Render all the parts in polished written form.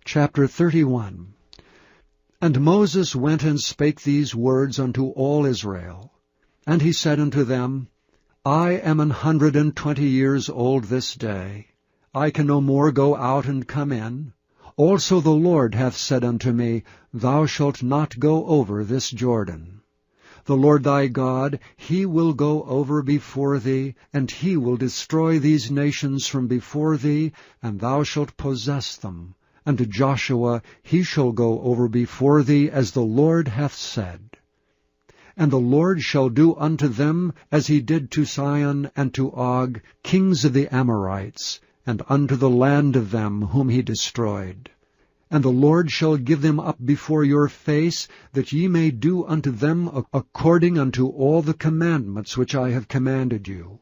Chapter 31. And Moses went and spake these words unto all Israel. And he said unto them, I am 120 years old this day. I can no more go out and come in. Also the Lord hath said unto me, Thou shalt not go over this Jordan. The Lord thy God, he will go over before thee, and he will destroy these nations from before thee, and thou shalt possess them. And to Joshua he shall go over before thee, as the Lord hath said. And the Lord shall do unto them as he did to Sihon and to Og, kings of the Amorites, and unto the land of them whom he destroyed. And the Lord shall give them up before your face, that ye may do unto them according unto all the commandments which I have commanded you.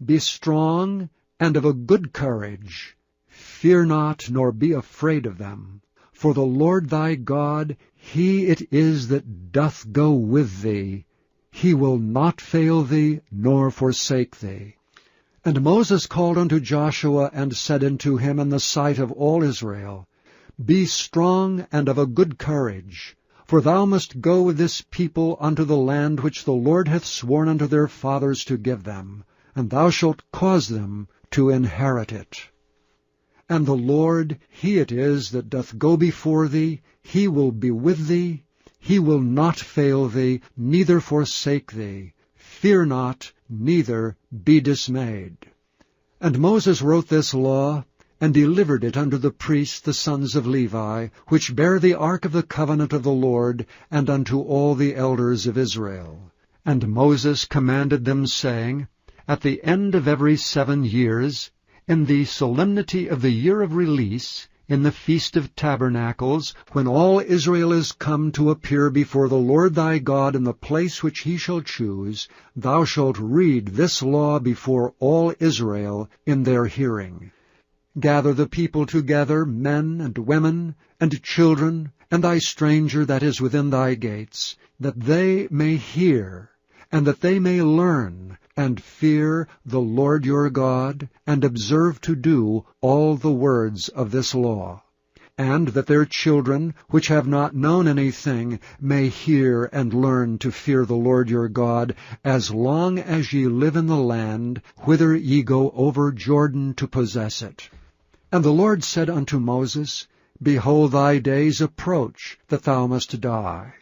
Be strong and of a good courage. Fear not, nor be afraid of them. For the Lord thy God, he it is that doth go with thee. He will not fail thee, nor forsake thee. And Moses called unto Joshua, and said unto him in the sight of all Israel, Be strong and of a good courage, for thou must go with this people unto the land which the Lord hath sworn unto their fathers to give them, and thou shalt cause them to inherit it. And the Lord, he it is that doth go before thee, he will be with thee, he will not fail thee, neither forsake thee. Fear not, neither be dismayed. And Moses wrote this law, and delivered it unto the priests the sons of Levi, which bear the ark of the covenant of the Lord, and unto all the elders of Israel. And Moses commanded them, saying, At the end of every 7 years, in the solemnity of the year of release, in the Feast of Tabernacles, when all Israel is come to appear before the Lord thy God in the place which he shall choose, thou shalt read this law before all Israel in their hearing. Gather the people together, men and women, and children, and thy stranger that is within thy gates, that they may hear, and that they may learn, and fear the Lord your God, and observe to do all the words of this law, and that their children, which have not known anything, may hear and learn to fear the Lord your God, as long as ye live in the land, whither ye go over Jordan to possess it. And the Lord said unto Moses, Behold, thy days approach, that thou must die.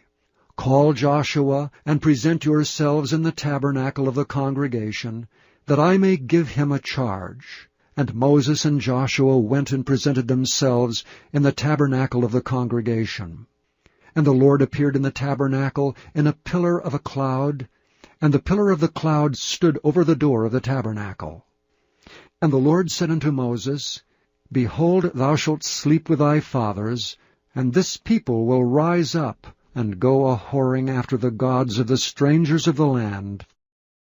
Call Joshua, and present yourselves in the tabernacle of the congregation, that I may give him a charge. And Moses and Joshua went and presented themselves in the tabernacle of the congregation. And the Lord appeared in the tabernacle in a pillar of a cloud, and the pillar of the cloud stood over the door of the tabernacle. And the Lord said unto Moses, Behold, thou shalt sleep with thy fathers, and this people will rise up, and go a-whoring after the gods of the strangers of the land,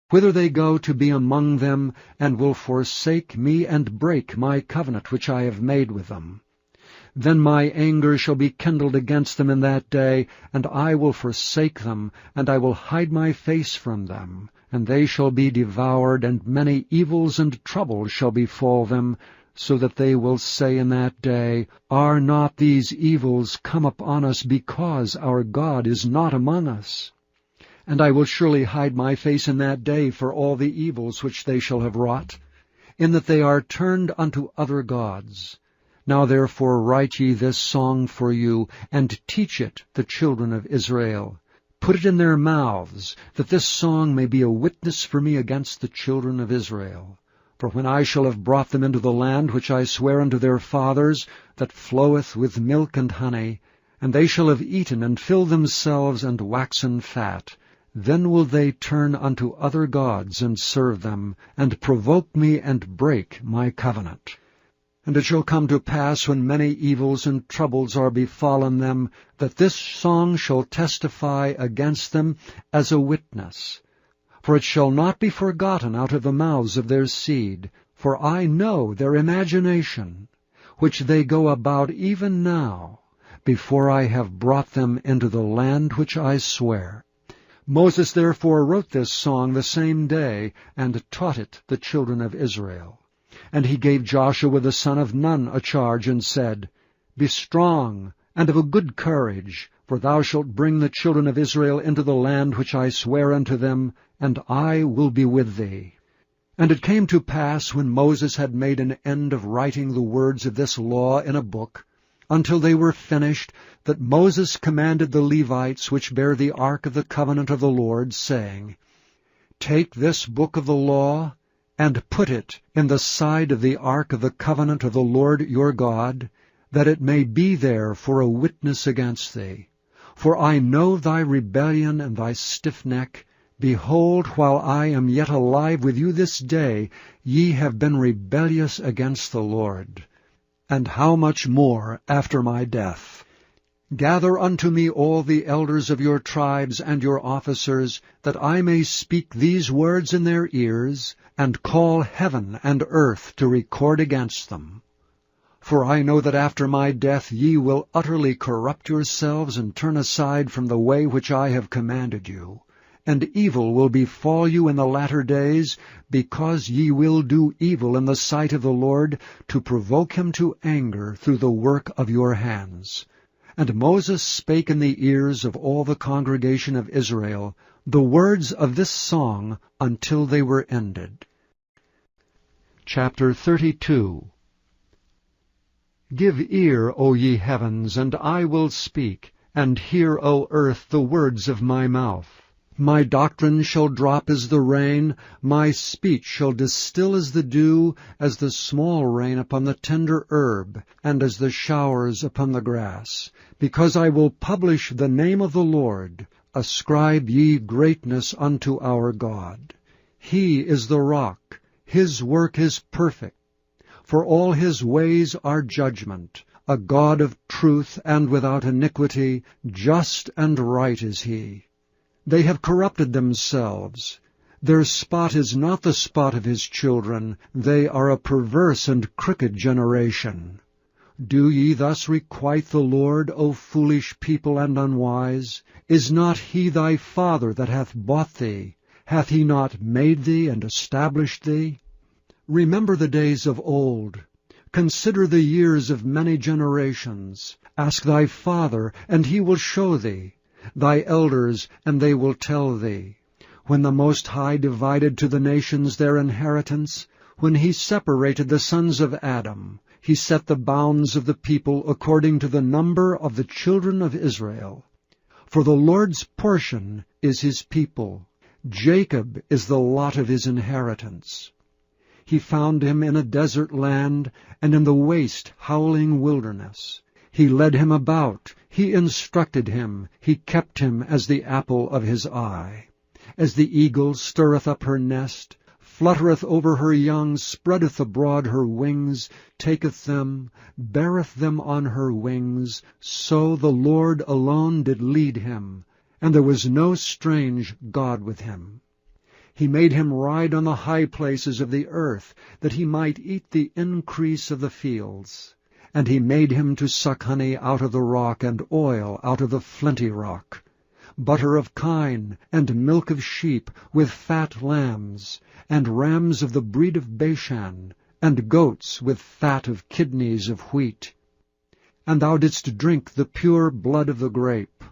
whither they go to be among them, and will forsake me and break my covenant which I have made with them. Then my anger shall be kindled against them in that day, and I will forsake them, and I will hide my face from them, and they shall be devoured, and many evils and troubles shall befall them, so that they will say in that day, Are not these evils come upon us because our God is not among us? And I will surely hide my face in that day for all the evils which they shall have wrought, in that they are turned unto other gods. Now therefore write ye this song for you, and teach it the children of Israel. Put it in their mouths, that this song may be a witness for me against the children of Israel. For when I shall have brought them into the land which I swear unto their fathers, that floweth with milk and honey, and they shall have eaten and filled themselves and waxen fat, then will they turn unto other gods and serve them, and provoke me and break my covenant. And it shall come to pass, when many evils and troubles are befallen them, that this song shall testify against them as a witness. For it shall not be forgotten out of the mouths of their seed, for I know their imagination, which they go about even now, before I have brought them into the land which I swear. Moses therefore wrote this song the same day, and taught it the children of Israel. And he gave Joshua the son of Nun a charge, and said, Be strong, and of a good courage, for thou shalt bring the children of Israel into the land which I swear unto them, and I will be with thee. And it came to pass, when Moses had made an end of writing the words of this law in a book, until they were finished, that Moses commanded the Levites which bear the ark of the covenant of the Lord, saying, Take this book of the law, and put it in the side of the ark of the covenant of the Lord your God, that it may be there for a witness against thee. For I know thy rebellion and thy stiff neck. Behold, while I am yet alive with you this day, ye have been rebellious against the Lord. And how much more after my death? Gather unto me all the elders of your tribes and your officers, that I may speak these words in their ears, and call heaven and earth to record against them. For I know that after my death ye will utterly corrupt yourselves, and turn aside from the way which I have commanded you. And evil will befall you in the latter days, because ye will do evil in the sight of the Lord, to provoke him to anger through the work of your hands. And Moses spake in the ears of all the congregation of Israel the words of this song until they were ended. Chapter 32. Give ear, O ye heavens, and I will speak, and hear, O earth, the words of my mouth. My doctrine shall drop as the rain, my speech shall distill as the dew, as the small rain upon the tender herb, and as the showers upon the grass. Because I will publish the name of the Lord. Ascribe ye greatness unto our God. He is the rock, his work is perfect. For all his ways are judgment, a God of truth and without iniquity, just and right is he. They have corrupted themselves. Their spot is not the spot of his children. They are a perverse and crooked generation. Do ye thus requite the Lord, O foolish people and unwise? Is not he thy father that hath bought thee? Hath he not made thee and established thee? Remember the days of old. Consider the years of many generations. Ask thy father, and he will show thee. Thy elders, and they will tell thee. When the Most High divided to the nations their inheritance, when he separated the sons of Adam, he set the bounds of the people according to the number of the children of Israel. For the Lord's portion is his people. Jacob is the lot of his inheritance. He found him in a desert land, and in the waste howling wilderness. He led him about, he instructed him, he kept him as the apple of his eye. As the eagle stirreth up her nest, fluttereth over her young, spreadeth abroad her wings, taketh them, beareth them on her wings, so the Lord alone did lead him, and there was no strange God with him. He made him ride on the high places of the earth, that he might eat the increase of the fields. And he made him to suck honey out of the rock, and oil out of the flinty rock, butter of kine, and milk of sheep, with fat lambs, and rams of the breed of Bashan, and goats with fat of kidneys of wheat. And thou didst drink the pure blood of the grape.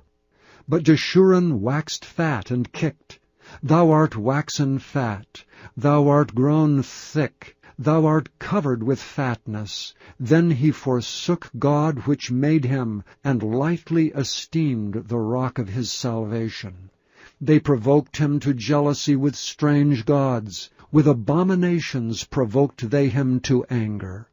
But Jeshurun waxed fat and kicked. Thou art waxen fat, thou art grown thick, thou art covered with fatness. Then he forsook God which made him, and lightly esteemed the rock of his salvation. They provoked him to jealousy with strange gods. With abominations provoked they him to anger.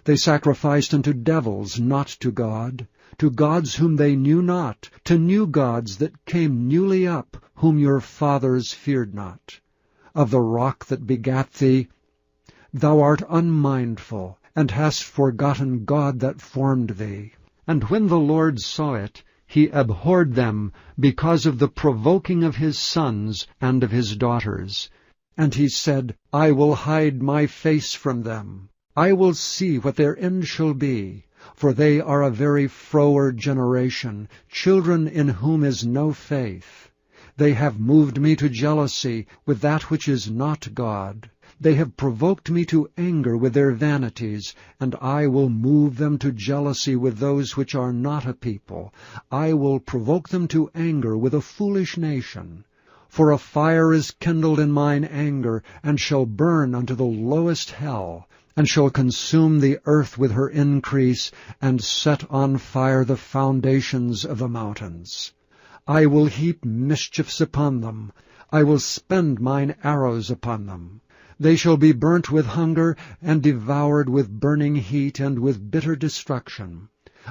They sacrificed unto devils, not to God, to gods whom they knew not, to new gods that came newly up, whom your fathers feared not. Of the rock that begat thee, thou art unmindful, and hast forgotten God that formed thee. And when the Lord saw it, he abhorred them, because of the provoking of his sons and of his daughters. And he said, I will hide my face from them. I will see what their end shall be. For they are a very froward generation, children in whom is no faith. They have moved me to jealousy with that which is not God. They have provoked me to anger with their vanities, and I will move them to jealousy with those which are not a people. I will provoke them to anger with a foolish nation. For a fire is kindled in mine anger, and shall burn unto the lowest hell, and shall consume the earth with her increase, and set on fire the foundations of the mountains. I will heap mischiefs upon them. I will spend mine arrows upon them. They shall be burnt with hunger, and devoured with burning heat, and with bitter destruction.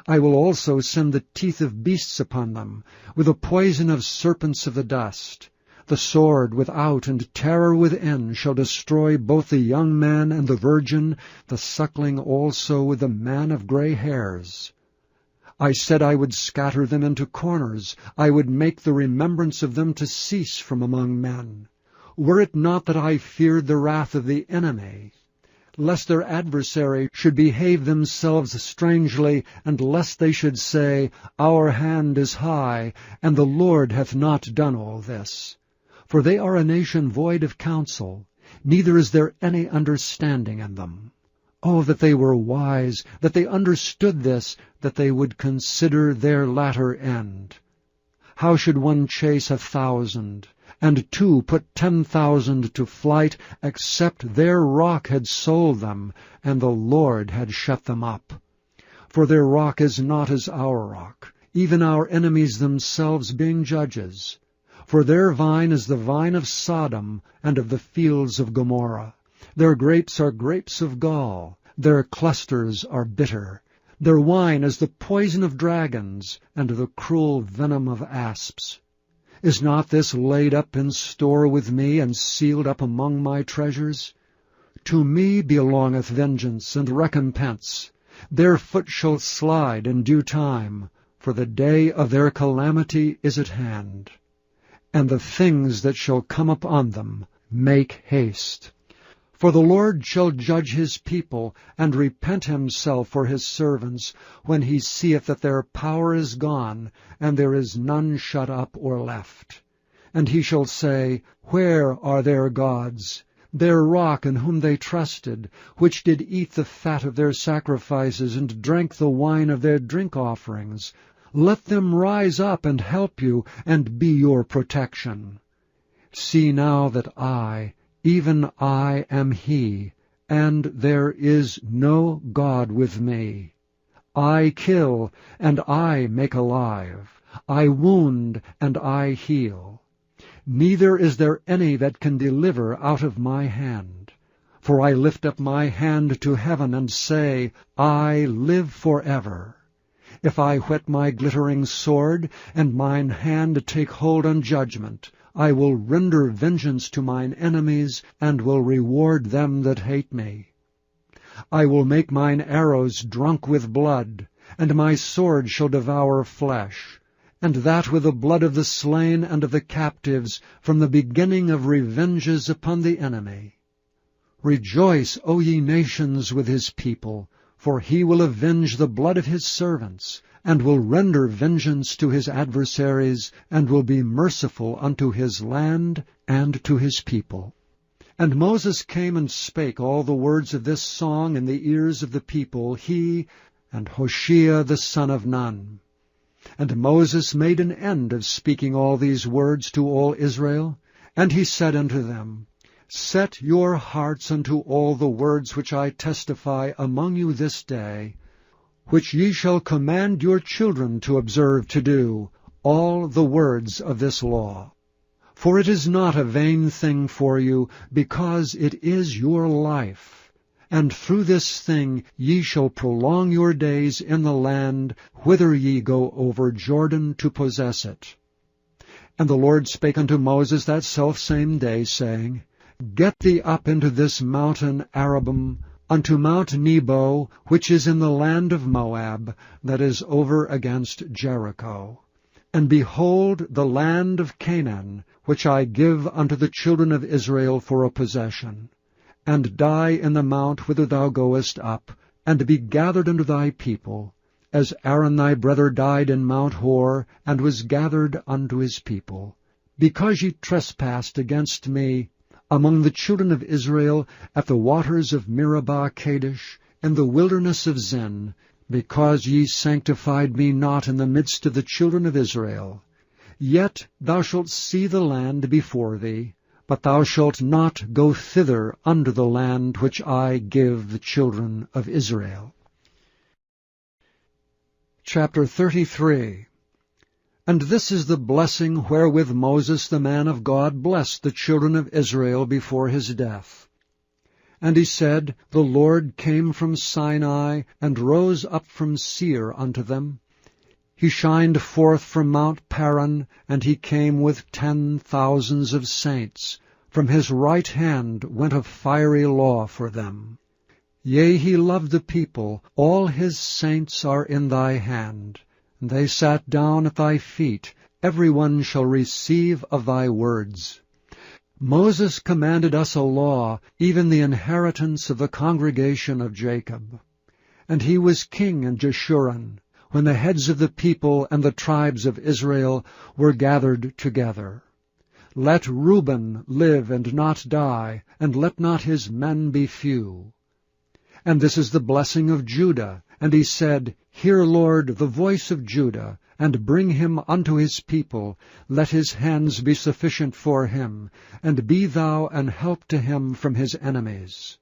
I will also send the teeth of beasts upon them, with the poison of serpents of the dust. The sword without and terror within shall destroy both the young man and the virgin, the suckling also with the man of gray hairs. I said I would scatter them into corners. I would make the remembrance of them to cease from among men. Were it not that I feared the wrath of the enemy, lest their adversary should behave themselves strangely, and lest they should say, Our hand is high, and the Lord hath not done all this. For they are a nation void of counsel, neither is there any understanding in them. Oh, that they were wise, that they understood this, that they would consider their latter end. How should one chase 1,000, and two put 10,000 to flight, except their rock had sold them, and the Lord had shut them up? For their rock is not as our rock, even our enemies themselves being judges. For their vine is the vine of Sodom, and of the fields of Gomorrah. Their grapes are grapes of gall, their clusters are bitter. Their wine is the poison of dragons, and the cruel venom of asps. Is not this laid up in store with me, and sealed up among my treasures? To me belongeth vengeance and recompense. Their foot shall slide in due time, for the day of their calamity is at hand. And the things that shall come upon them make haste. For the Lord shall judge his people, and repent himself for his servants, when he seeth that their power is gone, and there is none shut up or left. And he shall say, Where are their gods, their rock in whom they trusted, which did eat the fat of their sacrifices, and drank the wine of their drink offerings? Let them rise up and help you, and be your protection. See now that I, even I, am he, and there is no God with me. I kill, and I make alive. I wound, and I heal. Neither is there any that can deliver out of my hand. For I lift up my hand to heaven, and say, I live forever. If I whet my glittering sword, and mine hand take hold on judgment, I will render vengeance to mine enemies, and will reward them that hate me. I will make mine arrows drunk with blood, and my sword shall devour flesh, and that with the blood of the slain and of the captives, from the beginning of revenges upon the enemy. Rejoice, O ye nations, with his people, for he will avenge the blood of his servants, and will render vengeance to his adversaries, and will be merciful unto his land and to his people. And Moses came and spake all the words of this song in the ears of the people, he and Hoshea the son of Nun. And Moses made an end of speaking all these words to all Israel, and he said unto them, Set your hearts unto all the words which I testify among you this day, which ye shall command your children to observe to do, all the words of this law. For it is not a vain thing for you, because it is your life. And through this thing ye shall prolong your days in the land, whither ye go over Jordan to possess it. And the Lord spake unto Moses that selfsame day, saying, Get thee up into this mountain Arabim, unto Mount Nebo, which is in the land of Moab, that is over against Jericho. And behold the land of Canaan, which I give unto the children of Israel for a possession. And die in the mount whither thou goest up, and be gathered unto thy people, as Aaron thy brother died in Mount Hor, and was gathered unto his people. Because ye trespassed against me, among the children of Israel at the waters of Meribah Kadesh, in the wilderness of Zin, because ye sanctified me not in the midst of the children of Israel. Yet thou shalt see the land before thee, but thou shalt not go thither unto the land which I give the children of Israel. Chapter 33. And this is the blessing wherewith Moses the man of God blessed the children of Israel before his death. And he said, The Lord came from Sinai, and rose up from Seir unto them. He shined forth from Mount Paran, and he came with 10,000s of saints. From his right hand went a fiery law for them. Yea, he loved the people, all his saints are in thy hand. And they sat down at thy feet, every one shall receive of thy words. Moses commanded us a law, even the inheritance of the congregation of Jacob. And he was king in Jeshurun, when the heads of the people and the tribes of Israel were gathered together. Let Reuben live and not die, and let not his men be few. And this is the blessing of Judah. And he said, Hear, Lord, the voice of Judah, and bring him unto his people. Let his hands be sufficient for him, and be thou an help to him from his enemies.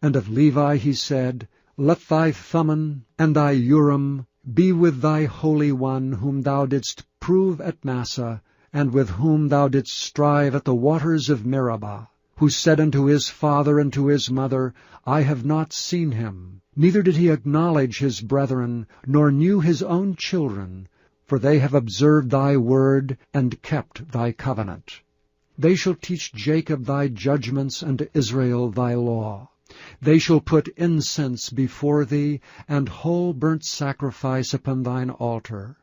And of Levi he said, Let thy Thummim and thy Urim be with thy Holy One, whom thou didst prove at Massah, and with whom thou didst strive at the waters of Meribah, who said unto his father and to his mother, I have not seen him, neither did he acknowledge his brethren, nor knew his own children, for they have observed thy word, and kept thy covenant. They shall teach Jacob thy judgments, and Israel thy law. They shall put incense before thee, and whole burnt sacrifice upon thine altar.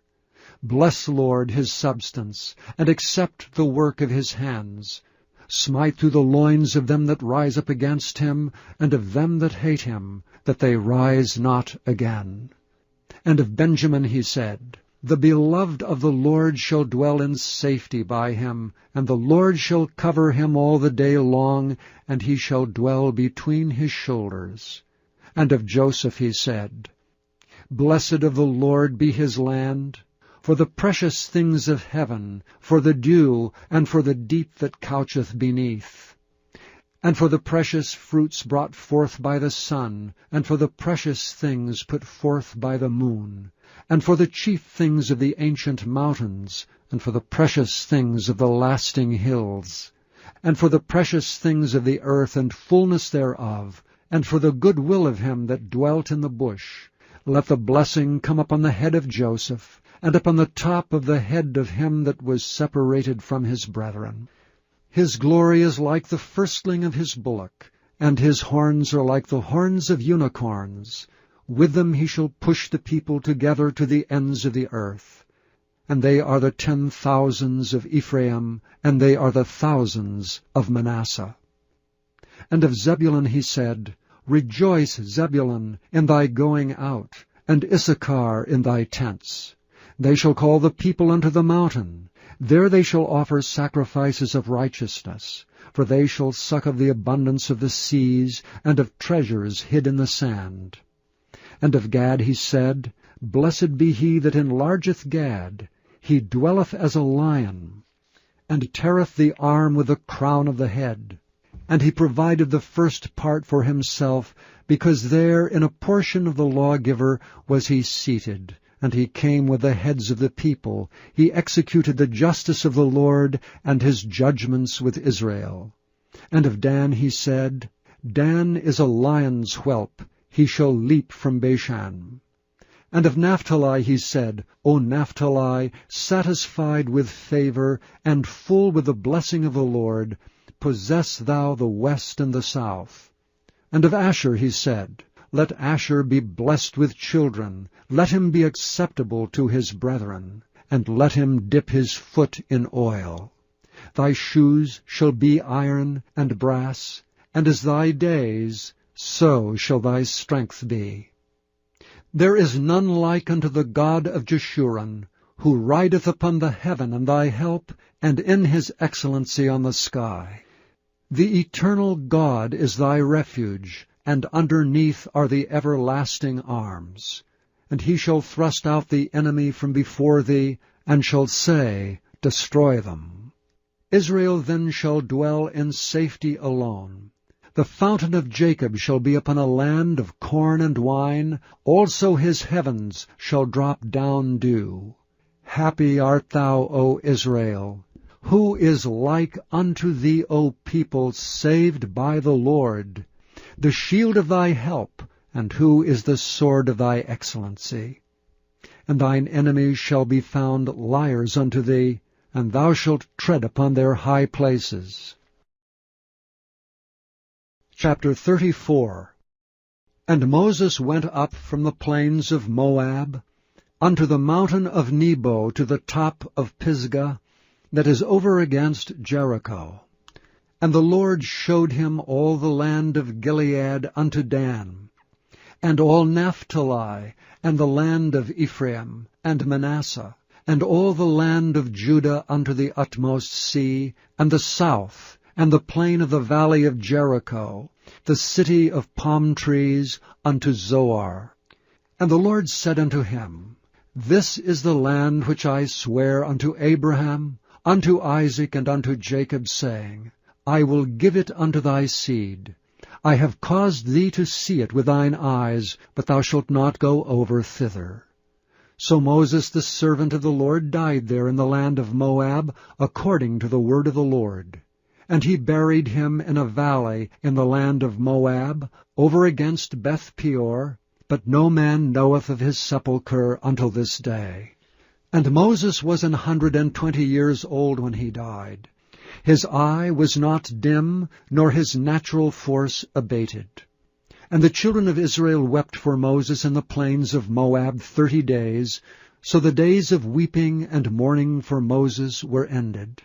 Bless, Lord, his substance, and accept the work of his hands. Smite through the loins of them that rise up against him, and of them that hate him, that they rise not again. And of Benjamin he said, The beloved of the Lord shall dwell in safety by him, and the Lord shall cover him all the day long, and he shall dwell between his shoulders. And of Joseph he said, Blessed of the Lord be his land, for the precious things of heaven, for the dew, and for the deep that coucheth beneath, and for the precious fruits brought forth by the sun, and for the precious things put forth by the moon, and for the chief things of the ancient mountains, and for the precious things of the lasting hills, and for the precious things of the earth and fullness thereof, and for the good will of him that dwelt in the bush. Let the blessing come upon the head of Joseph, and upon the top of the head of him that was separated from his brethren. His glory is like the firstling of his bullock, and his horns are like the horns of unicorns. With them he shall push the people together to the ends of the earth. And they are the 10,000s of Ephraim, and they are the thousands of Manasseh. And of Zebulun he said, Rejoice, Zebulun, in thy going out, and Issachar in thy tents. They shall call the people unto the mountain. There they shall offer sacrifices of righteousness, for they shall suck of the abundance of the seas, and of treasures hid in the sand. And of Gad he said, Blessed be he that enlargeth Gad. He dwelleth as a lion, and teareth the arm with the crown of the head. And he provided the first part for himself, because there in a portion of the lawgiver was he seated. And he came with the heads of the people. He executed the justice of the Lord, and his judgments with Israel. And of Dan he said, Dan is a lion's whelp, he shall leap from Bashan. And of Naphtali he said, O Naphtali, satisfied with favor, and full with the blessing of the Lord, possess thou the west and the south. And of Asher he said, Let Asher be blessed with children, let him be acceptable to his brethren, and let him dip his foot in oil. Thy shoes shall be iron and brass, and as thy days, so shall thy strength be. There is none like unto the God of Jeshurun, who rideth upon the heaven and thy help, and in his excellency on the sky. The eternal God is thy refuge, and underneath are the everlasting arms. And he shall thrust out the enemy from before thee, and shall say, Destroy them. Israel then shall dwell in safety alone. The fountain of Jacob shall be upon a land of corn and wine, also his heavens shall drop down dew. Happy art thou, O Israel! Who is like unto thee, O people, saved by the Lord? The shield of thy help, and who is the sword of thy excellency? And thine enemies shall be found liars unto thee, and thou shalt tread upon their high places. Chapter 34. And Moses went up from the plains of Moab unto the mountain of Nebo to the top of Pisgah, that is over against Jericho. And the Lord showed him all the land of Gilead unto Dan, and all Naphtali, and the land of Ephraim, and Manasseh, and all the land of Judah unto the utmost sea, and the south, and the plain of the valley of Jericho, the city of palm trees, unto Zoar. And the Lord said unto him, This is the land which I sware unto Abraham, unto Isaac, and unto Jacob, saying, I will give it unto thy seed. I have caused thee to see it with thine eyes, but thou shalt not go over thither. So Moses the servant of the Lord died there in the land of Moab, according to the word of the Lord. And he buried him in a valley in the land of Moab, over against Beth-peor, but no man knoweth of his sepulchre until this day. And Moses was 120 years old when he died. His eye was not dim, nor his natural force abated. And the children of Israel wept for Moses in the plains of Moab 30 days, so the days of weeping and mourning for Moses were ended.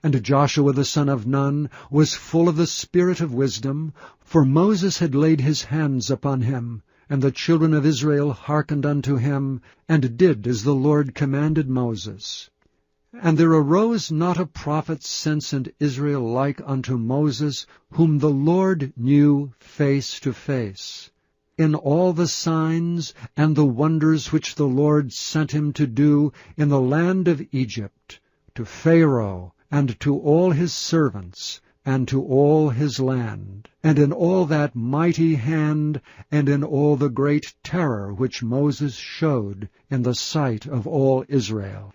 And Joshua the son of Nun was full of the spirit of wisdom, for Moses had laid his hands upon him, and the children of Israel hearkened unto him, and did as the Lord commanded Moses. And there arose not a prophet since in Israel like unto Moses, whom the Lord knew face to face, in all the signs and the wonders which the Lord sent him to do in the land of Egypt, to Pharaoh, and to all his servants, and to all his land, and in all that mighty hand, and in all the great terror which Moses showed in the sight of all Israel.